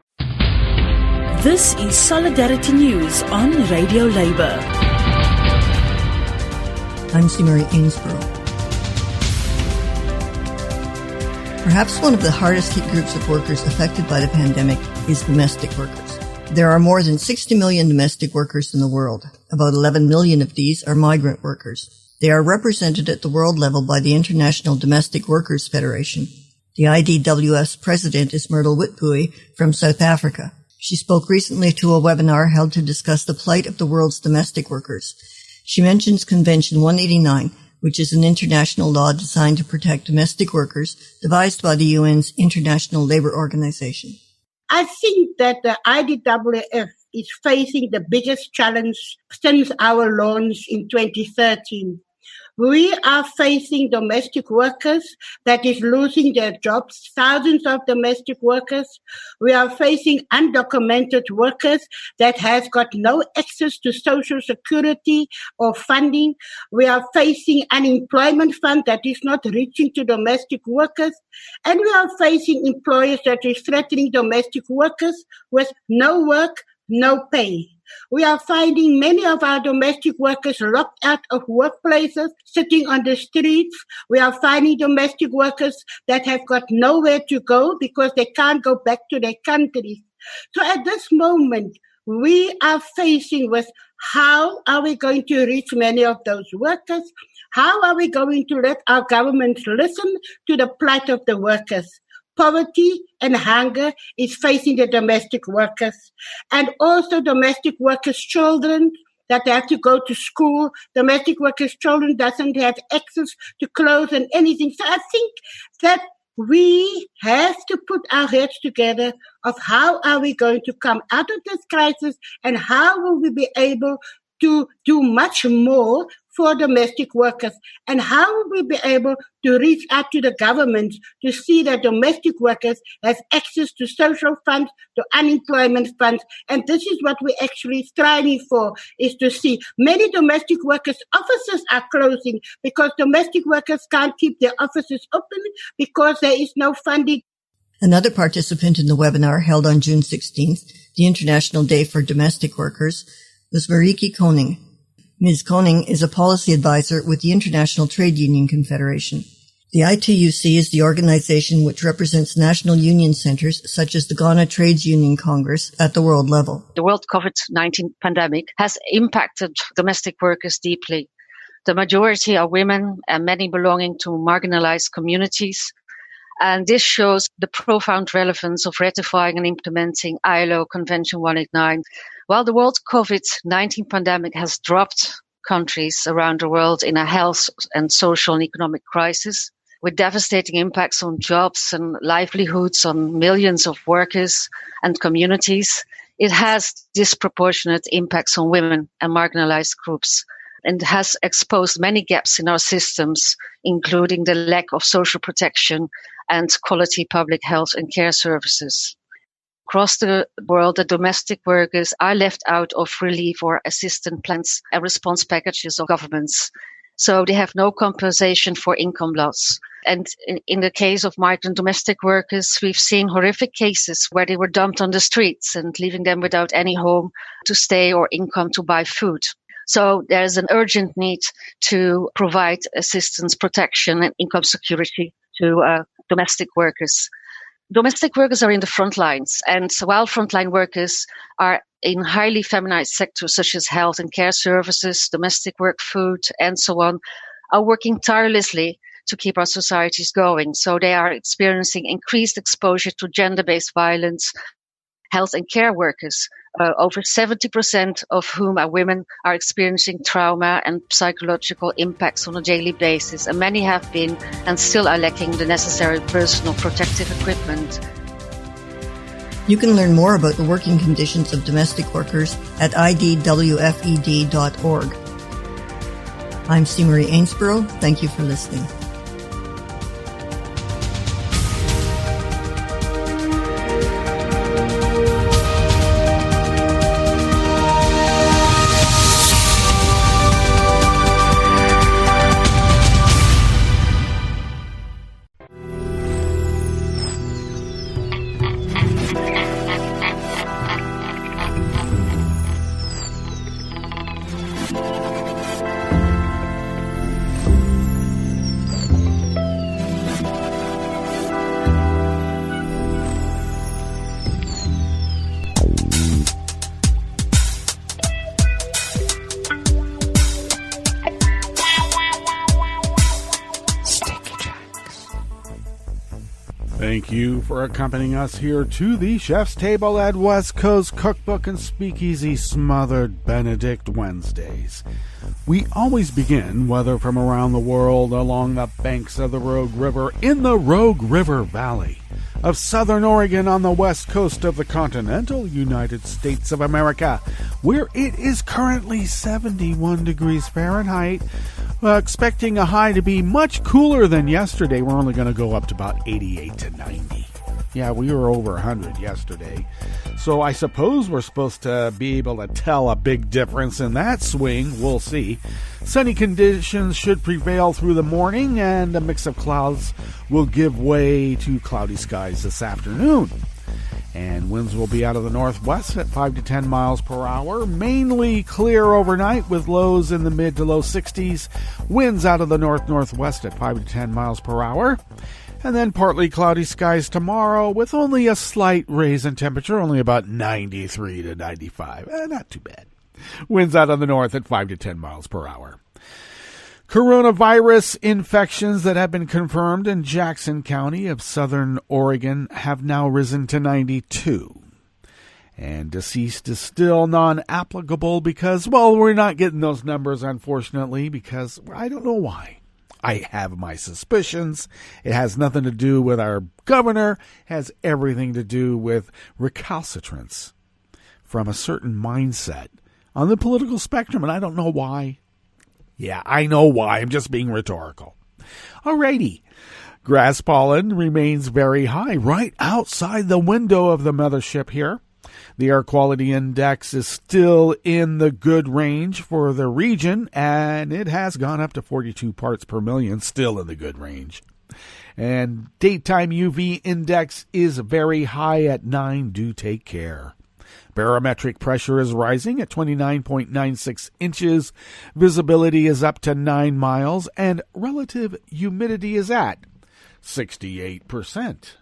This is Solidarity News on Radio Labour. I'm C. Marie Ainsborough. Perhaps one of the hardest hit groups of workers affected by the pandemic is domestic workers. There are more than 60 million domestic workers in the world. About 11 million of these are migrant workers. They are represented at the world level by the International Domestic Workers Federation. The IDWF's president is Myrtle Witbooi from South Africa. She spoke recently to a webinar held to discuss the plight of the world's domestic workers. She mentions Convention 189, which is an international law designed to protect domestic workers, devised by the UN's International Labour Organization. I think that the IDWF is facing the biggest challenge since our launch in 2013. We are facing domestic workers that is losing their jobs, thousands of domestic workers. We are facing undocumented workers that has got no access to social security or funding. We are facing unemployment fund that is not reaching to domestic workers. And we are facing employers that is threatening domestic workers with no work, no pay. We are finding many of our domestic workers locked out of workplaces, sitting on the streets. We are finding domestic workers that have got nowhere to go because they can't go back to their countries. So at this moment, we are facing with how are we going to reach many of those workers? How are we going to let our governments listen to the plight of the workers? Poverty and hunger is facing the domestic workers, and also domestic workers' children that have to go to school. Domestic workers' children doesn't have access to clothes and anything. So I think that we have to put our heads together of how are we going to come out of this crisis and how will we be able to do much more for domestic workers, and how will we be able to reach out to the government to see that domestic workers have access to social funds, to unemployment funds. And this is what we're actually striving for, is to see many domestic workers' offices are closing because domestic workers can't keep their offices open because there is no funding. Another participant in the webinar held on June 16th, the International Day for Domestic Workers, was Marieke Koning. Ms. Koning is a policy advisor with the International Trade Union Confederation. The ITUC is the organization which represents national union centers such as the Ghana Trades Union Congress at the world level. The world COVID-19 pandemic has impacted domestic workers deeply. The majority are women and many belonging to marginalized communities. And this shows the profound relevance of ratifying and implementing ILO Convention 189. While the world COVID-19 pandemic has dropped countries around the world in a health and social and economic crisis, with devastating impacts on jobs and livelihoods on millions of workers and communities, it has disproportionate impacts on women and marginalized groups, and has exposed many gaps in our systems, including the lack of social protection and quality public health and care services. Across the world, the domestic workers are left out of relief or assistance plans and response packages of governments. So they have no compensation for income loss. And in the case of migrant domestic workers, we've seen horrific cases where they were dumped on the streets and leaving them without any home to stay or income to buy food. So there's an urgent need to provide assistance, protection, and income security to domestic workers. Domestic workers are in the front lines, and while frontline workers are in highly feminized sectors such as health and care services, domestic work, food, and so on, are working tirelessly to keep our societies going. So they are experiencing increased exposure to gender-based violence. Health and care workers over 70% of whom are women, are experiencing trauma and psychological impacts on a daily basis, and many have been and still are lacking the necessary personal protective equipment. You can learn more about the working conditions of domestic workers at idwfed.org. I'm C. Marie Ainsborough. Thank you for listening. Thank you for accompanying us here to the Chef's Table at West Coast Cookbook and Speakeasy Smothered Benedict Wednesdays. We always begin, whether from around the world, along the banks of the Rogue River, in the Rogue River Valley of Southern Oregon on the west coast of the continental United States of America, where it is currently 71 degrees Fahrenheit. Expecting a high to be much cooler than yesterday. We're only going to go up to about 88 to 90. Yeah, we were over 100 yesterday. So I suppose we're supposed to be able to tell a big difference in that swing. We'll see. Sunny conditions should prevail through the morning, and a mix of clouds will give way to cloudy skies this afternoon. And winds will be out of the northwest at 5 to 10 miles per hour. Mainly clear overnight with lows in the mid to low 60s. Winds out of the north-northwest at 5 to 10 miles per hour. And then partly cloudy skies tomorrow with only a slight raise in temperature, only about 93 to 95. Not too bad. Winds out of the north at 5 to 10 miles per hour. Coronavirus infections that have been confirmed in Jackson County of Southern Oregon have now risen to 92. And deceased is still non-applicable because, well, we're not getting those numbers, unfortunately, because I don't know why. I have my suspicions. It has nothing to do with our governor. It has everything to do with recalcitrance from a certain mindset on the political spectrum, and I don't know why. Yeah, I know why. I'm just being rhetorical. Alrighty. Grass pollen remains very high right outside the window of the mothership here. The air quality index is still in the good range for the region, and it has gone up to 42 parts per million, still in the good range. And daytime UV index is very high at 9. Do take care. Barometric pressure is rising at 29.96 inches. Visibility is up to 9 miles, and relative humidity is at 68%.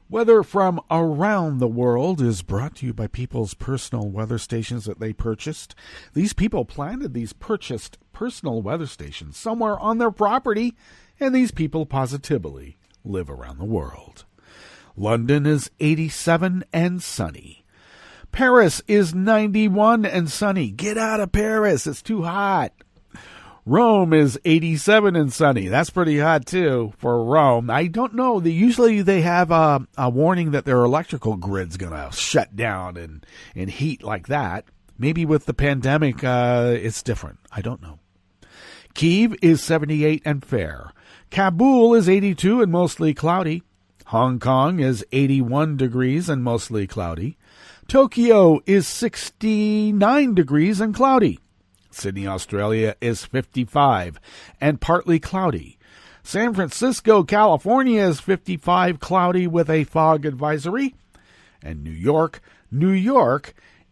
Weather from around the world is brought to you by people's personal weather stations that they purchased. These people planted these purchased personal weather stations somewhere on their property, and these people positively live around the world. London is 87 and sunny. Paris is 91 and sunny. Get out of Paris. It's too hot. Rome is 87 and sunny. That's pretty hot, too, for Rome. I don't know. Usually they have a warning that their electrical grid's going to shut down and heat like that. Maybe with the pandemic, it's different. I don't know. Kyiv is 78 and fair. Kabul is 82 and mostly cloudy. Hong Kong is 81 degrees and mostly cloudy. Tokyo is 69 degrees and cloudy. Sydney, Australia is 55 and partly cloudy. San Francisco, California is 55, cloudy with a fog advisory. And New York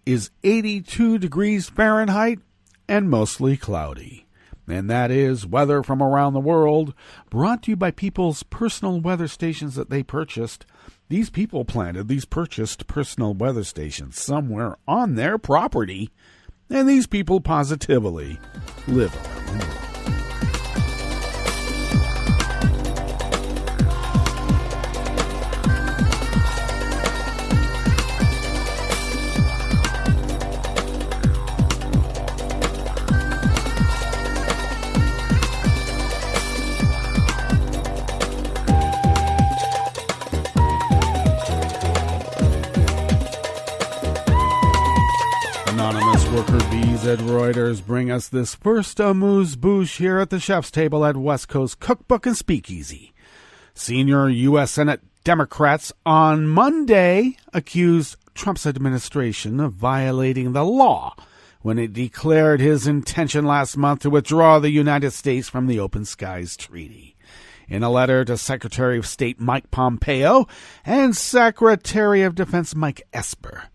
is 82 degrees Fahrenheit and mostly cloudy. And that is weather from around the world, brought to you by people's personal weather stations that they purchased. These people planted these purchased personal weather stations somewhere on their property, and these people positively live around the world. Worker bees at Reuters bring us this first amuse-bouche here at the chef's table at West Coast Cookbook and Speakeasy. Senior U.S. Senate Democrats on Monday accused Trump's administration of violating the law when it declared his intention last month to withdraw the United States from the Open Skies Treaty. In a letter to Secretary of State Mike Pompeo and Secretary of Defense Mike Esper,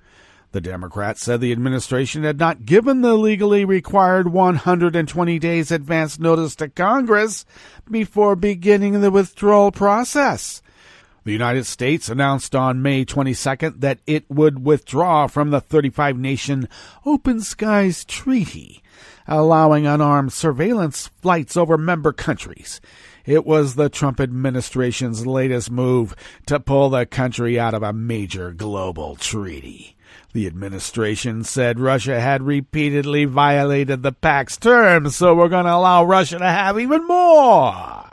the Democrats said the administration had not given the legally required 120 days advance notice to Congress before beginning the withdrawal process. The United States announced on May 22nd that it would withdraw from the 35-nation Open Skies Treaty, allowing unarmed surveillance flights over member countries. It was the Trump administration's latest move to pull the country out of a major global treaty. The administration said Russia had repeatedly violated the pact's terms, so we're going to allow Russia to have even more.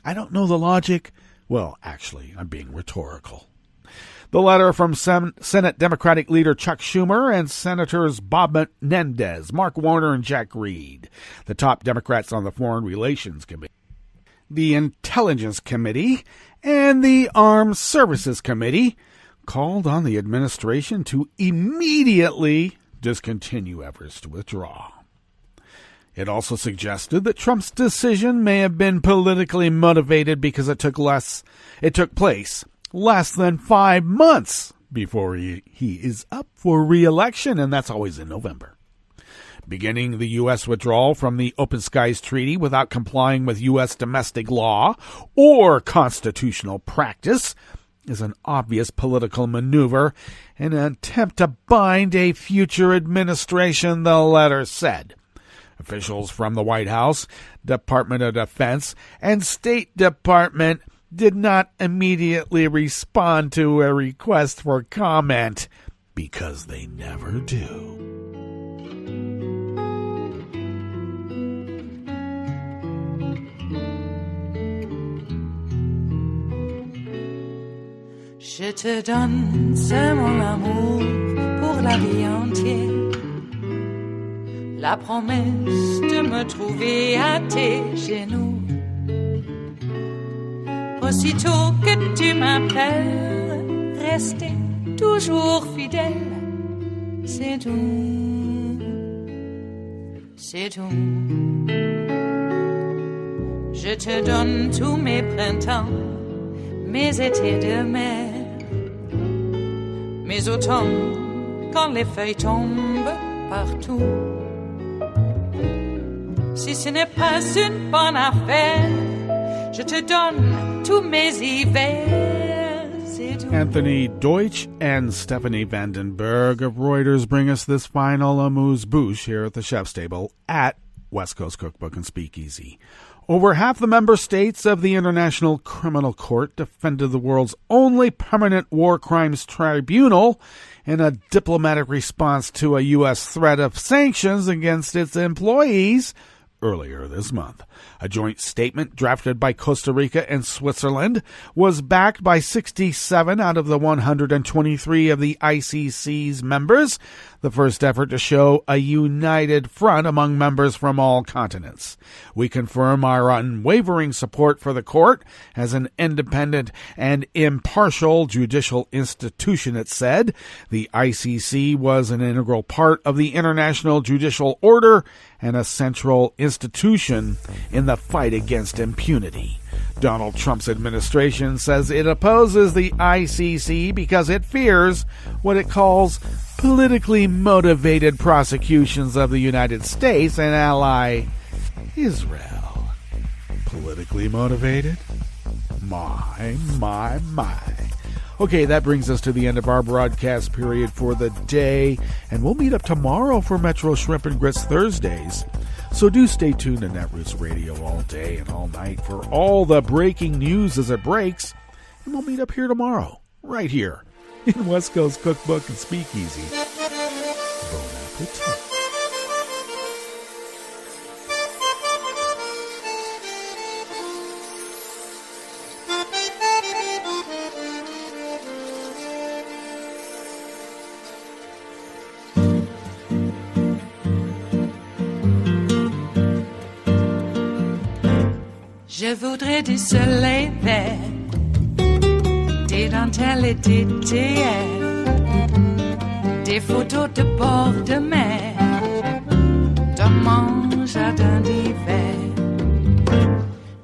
I don't know the logic. Well, actually, I'm being rhetorical. The letter from Senate Democratic leader Chuck Schumer and Senators Bob Menendez, Mark Warner, and Jack Reed, the top Democrats on the Foreign Relations Committee, the Intelligence Committee, and the Armed Services Committee, called on the administration to immediately discontinue efforts to withdraw. It also suggested that Trump's decision may have been politically motivated because it took place less than 5 months before he is up for re-election, and that's always in November. Beginning the U.S. withdrawal from the Open Skies Treaty without complying with U.S. domestic law or constitutional practice is an obvious political maneuver in an attempt to bind a future administration, the letter said. Officials from the White House, Department of Defense, and State Department did not immediately respond to a request for comment because they never do. Je te donne ce mon amour pour la vie entière. La promesse de me trouver à tes genoux. Aussitôt que tu m'appelles, rester toujours fidèle. C'est tout, c'est tout. Je te donne tous mes printemps, mes étés de mer. Mes automnes, quand les feuilles tombent partout. Si ce n'est pas une bonne affaire, je te donne tous mes hivers. Anthony Deutsch and Stephanie Vandenberg of Reuters bring us this final amuse-bouche here at the chef's table at West Coast Cookbook and Speakeasy. Over half the member states of the International Criminal Court defended the world's only permanent war crimes tribunal in a diplomatic response to a U.S. threat of sanctions against its employees earlier this month. A joint statement drafted by Costa Rica and Switzerland was backed by 67 out of the 123 of the ICC's members, the first effort to show a united front among members from all continents. We confirm our unwavering support for the court as an independent and impartial judicial institution, it said. The ICC was an integral part of the international judicial order and a central institution in the fight against impunity. Donald Trump's administration says it opposes the ICC because it fears what it calls politically motivated prosecutions of the United States and ally Israel. Politically motivated? My. Okay, that brings us to the end of our broadcast period for the day, and we'll meet up tomorrow for Metro Shrimp and Grits Thursdays. So do stay tuned to Netroots Radio all day and all night for all the breaking news as it breaks, and we'll meet up here tomorrow, right here, in West Coast Cookbook and Speakeasy. Bon appetit. Je voudrais du soleil vert, des dentelles et des théâtres, des photos de bord de mer, dans mon jardin d'hiver.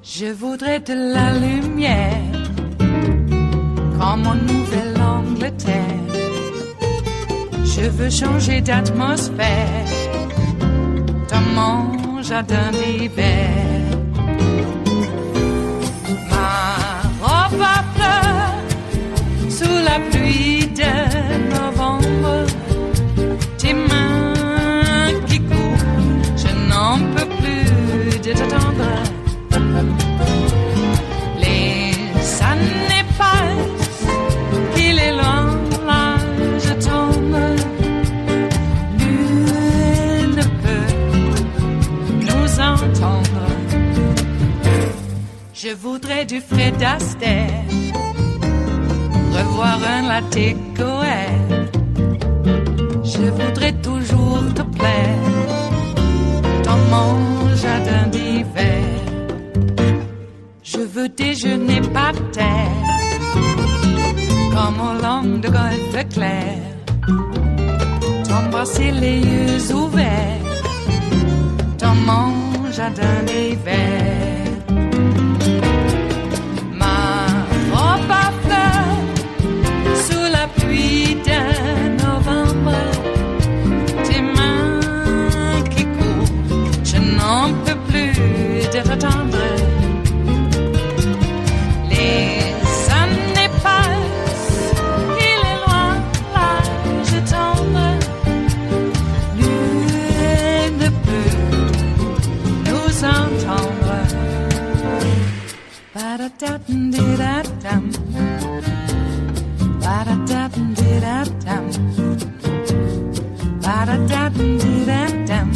Je voudrais de la lumière, comme en Nouvelle-Angleterre. Je veux changer d'atmosphère, dans mon jardin d'hiver. Ma fleur sous la pluie de novembre, tes mains qui courent, je n'en peux plus de t'attendre. Les années passent, qu'il est loin, là je tombe. Nul ne peut nous entendre. Je voudrais du Fred Astaire, revoir un latte Goël. Je voudrais toujours te plaire, dans mon jardin d'hiver. Je veux déjeuner par terre, comme au long de golfe clair, t'embrasser les yeux ouverts, dans mon jardin d'hiver. Les années passent, il est loin, là je tombe. Nul ne peut nous entendre. Ba-da-da-dum-di-da-dum, ba-da-da-dum-di-da-dum, ba-da-da-dum-di-da-dum,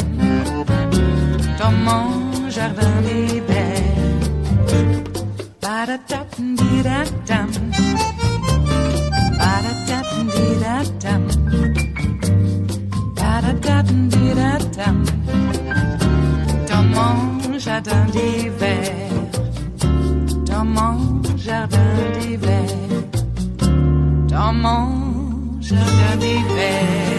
dans mon jardin d'hiver. Ba-da-da-dum-di-da-dum, ba-da-da-dum-di-da-dum, ba-da-da-dum-di-da-dum, dans mon jardin d'hiver, dans mon jardin d'hiver, dans mon jardin d'hiver.